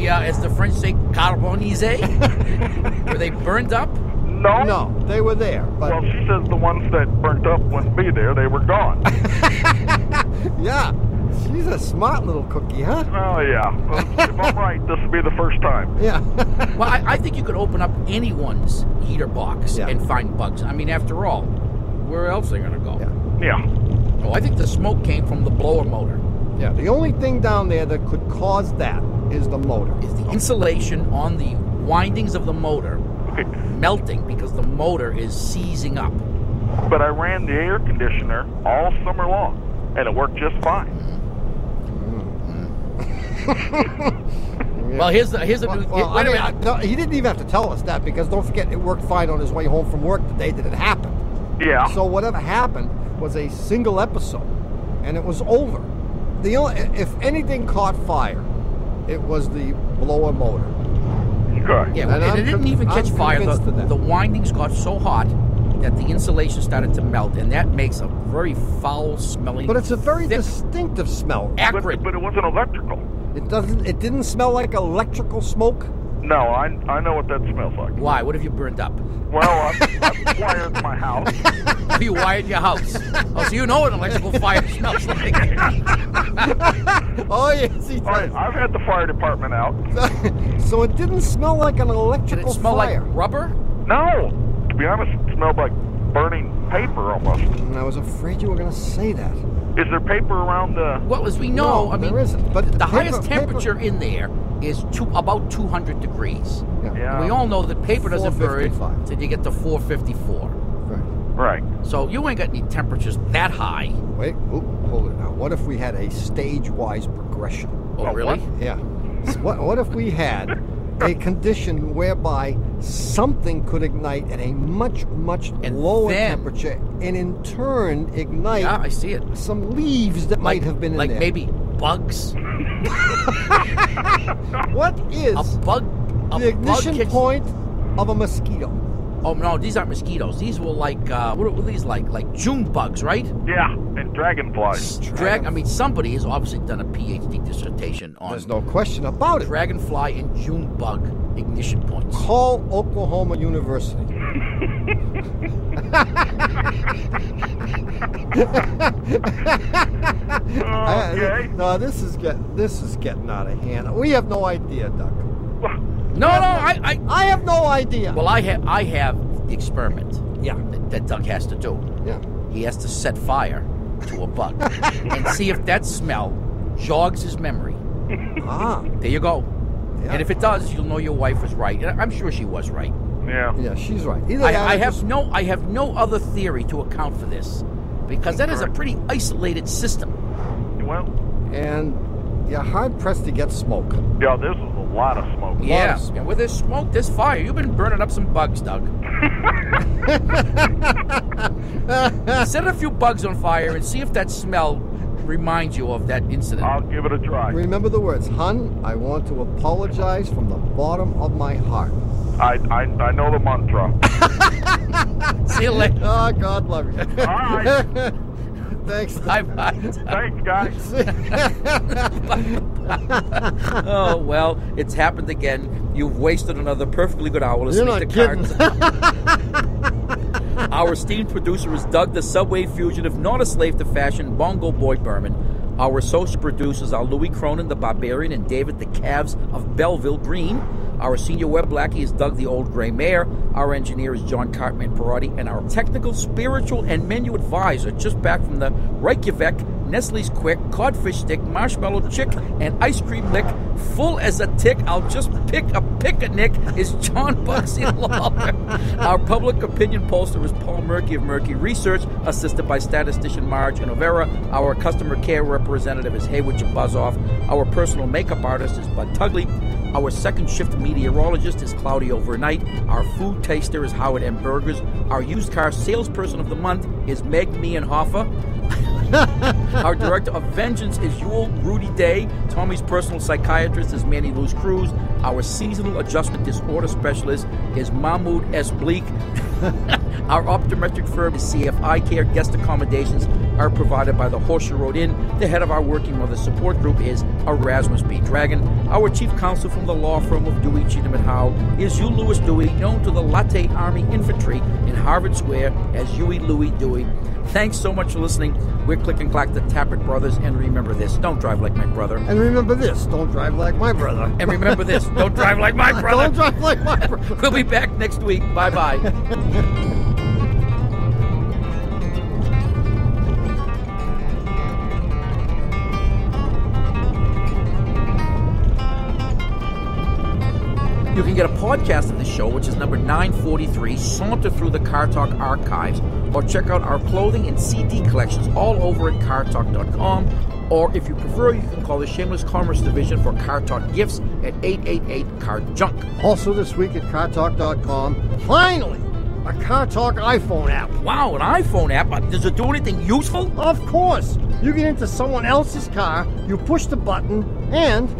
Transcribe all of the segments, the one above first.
they, as the French say, carbonisé? Were they burned up? No, they were there. But Well, she says the ones that burnt up wouldn't be there. They were gone. yeah, she's a smart little cookie, huh? Oh, yeah. Well, if I'm right, this will be the first time. Yeah. Well, I think you could open up anyone's heater box Yeah. and find bugs. I mean, after all, where else are they going to go? Yeah. Yeah. Oh, I think the smoke came from the blower motor. Yeah, the only thing down there that could cause that is the motor. Is the insulation on the windings of the motor melting because the motor is seizing up. But I ran the air conditioner all summer long, and it worked just fine. Well, here's a new. Well, Wait a minute. no, he didn't even have to tell us that, because don't forget, it worked fine on his way home from work the day that it happened. Yeah. So whatever happened was a single episode, and it was over. The only, if anything caught fire, it was the blower motor. Okay. Yeah, And and it didn't even catch I'm fire. convinced of that. The windings got so hot that the insulation started to melt, and that makes a very foul-smelling. But it's a very thick, distinctive smell. acrid. But it wasn't electrical. It didn't smell like electrical smoke. No, I know what that smells like. Why? What have you burned up? Well, I've wired my house. Oh, you wired your house. Oh, so you know what electrical fire smells like. Oh yes, he All right, does. I've had the fire department out. So it didn't smell like an Did electrical it smell fire. like rubber? No, to be honest, it smelled like burning paper almost. And I was afraid you were going to say that. Is there paper around the... Well, as we know, No, I mean, there isn't. But the paper- highest paper- temperature in there is about 200 degrees. Yeah. We all know that paper doesn't burn 455. till you get to 454. Right. Right. So you ain't got any temperatures that high. Wait, hold it now. What if we had a stage-wise progression? Oh, really? Yeah. So what if we had a condition whereby something could ignite at a much And lower then- temperature, and in turn ignite Yeah, I see it. some leaves that might have been in like there? maybe bugs. What is A bug. A the bug ignition catches- point of a mosquito? Oh no, these aren't mosquitoes. These were like what were these like? Like June bugs, right? Yeah, and dragonflies. I mean, somebody has obviously done a PhD dissertation on There's no question about it. dragonfly and June bug ignition points. Call Oklahoma University. Okay. No, this is getting out of hand. We have no idea, Doug. No, I I have no idea. well, I have the experiment Yeah. that Doug has to do. Yeah. He has to set fire to a bug and see if that smell jogs his memory. Ah. There you go. Yeah. And if it does, you'll know your wife was right. And I'm sure she was right. Yeah. Yeah, she's right. Either I that or have just- I have no other theory to account for this, because that is a pretty isolated system. Well, And you're hard pressed to get smoke. yeah, this was a lot of smoke. Yeah, smoke. and where there's smoke, there's fire. You've been burning up some bugs, Doug. Set a few bugs on fire and see if that smell reminds you of that incident. I'll give it a try. Remember the words, "Hun, I want to apologize from the bottom of my heart." I know the mantra. See you later. Oh, God love you. All right. Thanks. Bye-bye. Thanks, guys. Oh, well, it's happened again. You've wasted another perfectly good hour You're listening not to kidding. Cards. Our esteemed producer is Doug, the Subway fugitive, not a slave to fashion, Bongo Boy Berman. Our associate producers are Louis Cronin, the Barbarian, and David, the Calves of Belleville Green. Our senior web blackie is Doug, the Old Gray Mare. Our engineer is John Cartman Perotti. And our technical, spiritual, and menu advisor, just back from the Reykjavik, Nestle's Quick, Codfish Stick, Marshmallow Chick, and Ice Cream Lick, full as a tick, I'll just pick a Nick, is John Bugsy Lawler. Our public opinion pollster is Paul Murky of Murky Research, assisted by statistician Marge Novera. Our customer care representative is Haywood Jabuzoff. Our personal makeup artist is Bud Tugley. Our second shift meteorologist is Cloudy Overnight. Our food taster is Howard M. Burgers. Our used car salesperson of the month is Meg Meehan-Hoffa. Our director of vengeance is Yule Rudy Day. Tommy's personal psychiatrist is Manny Luz Cruz. Our seasonal adjustment disorder specialist is Mahmoud S. Bleak. Our optometric firm is CFI Care. Guest accommodations are provided by the Horseshoe Road Inn. The head of our Working Mother Support Group is Erasmus B. Dragon. Our chief counsel from the law firm of Dewey, Cheatham & Howe is Hugh Lewis Dewey, known to the Latte Army Infantry in Harvard Square as Huey Louie Dewey. Thanks so much for listening. We're Click and Clack, the Tappert Brothers, and remember this, don't drive like my brother. And remember this, don't drive like my brother. And remember this, don't drive like my brother. Don't drive like my brother. We'll be back next week. Bye-bye. You can get a podcast of this show, which is number 943, saunter through the Car Talk archives, or check out our clothing and CD collections all over at cartalk.com. Or if you prefer, you can call the Shameless Commerce Division for Car Talk gifts at 888-CAR-JUNK. Also this week at cartalk.com, finally, a Car Talk iPhone app. Wow, an iPhone app? Does it do anything useful? Of course. You get into someone else's car, you push the button, and...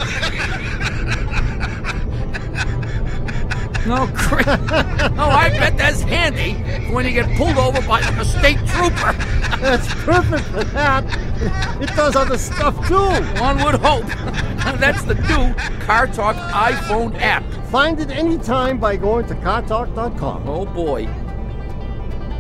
Oh, great. Oh, I bet that's handy when you get pulled over by a state trooper. That's perfect for that. It does other stuff, too. One would hope. That's the new Car Talk iPhone app. Find it anytime by going to cartalk.com. Oh, boy.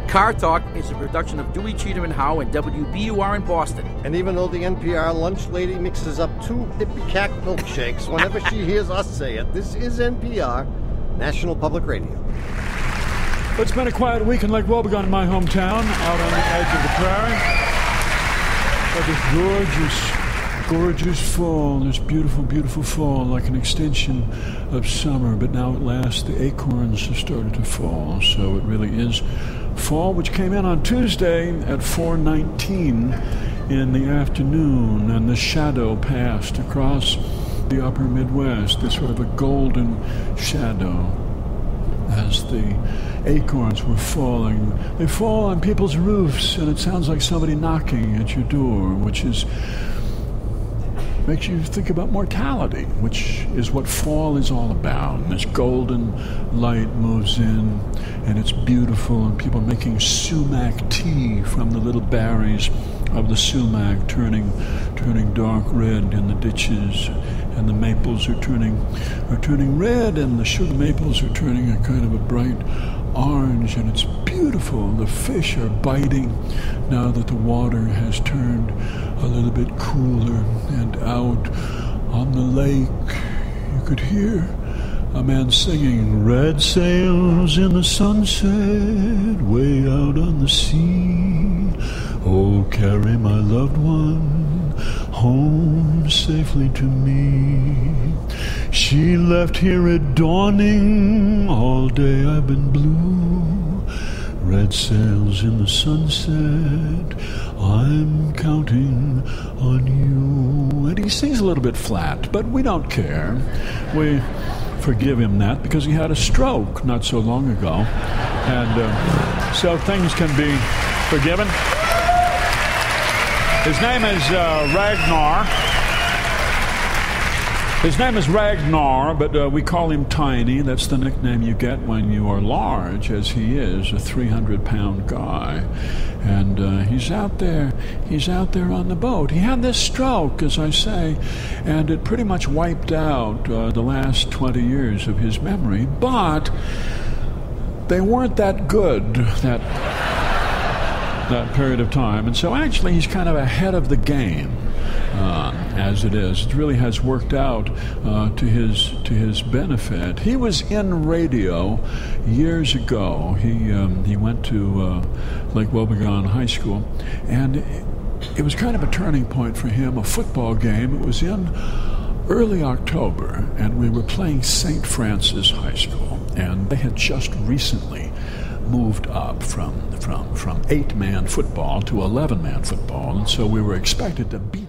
Car Talk is a production of Dewey, Cheatham & Howe and WBUR in Boston. And even though the NPR lunch lady mixes up 2 Ippy-Cack milkshakes whenever she hears us say it, this is NPR, National Public Radio. It's been a quiet week in Lake Wobegon in my hometown, out on the edge of the prairie. But this gorgeous fall, this beautiful, beautiful fall, like an extension of summer. But now at last the acorns have started to fall, so it really is fall, which came in on Tuesday at 4:19 in the afternoon, and the shadow passed across the upper Midwest, this sort of a golden shadow as the acorns were falling. They fall on people's roofs, and it sounds like somebody knocking at your door, which makes you think about mortality, which is what fall is all about. And this golden light moves in, and it's beautiful, and people making sumac tea from the little berries of the sumac turning dark red in the ditches, and the maples are turning red, and the sugar maples are turning a kind of a bright orange, and it's beautiful. The fish are biting now that the water has turned a little bit cooler, and out on the lake you could hear a man singing, "Red sails in the sunset, way out on the sea. Oh, carry my loved one home safely to me. She left here at dawning, all day I've been blue. Red sails in the sunset, I'm counting on you." And he sings a little bit flat, but we don't care. We forgive him that because he had a stroke not so long ago. And so things can be forgiven. His name is Ragnar. His name is Ragnar, but we call him Tiny. That's the nickname you get when you are large, as he is, a 300-pound guy. And he's out there on the boat. He had this stroke, as I say, and it pretty much wiped out the last 20 years of his memory. But they weren't that good, that period of time. And so actually he's kind of ahead of the game. As it is, it really has worked out to his benefit. He was in radio years ago. He went to Lake Wobegon High School, and it was kind of a turning point for him. A football game. It was in early October, and we were playing St. Francis High School, and they had just recently moved up from 8-man football to 11-man football, and so we were expected to beat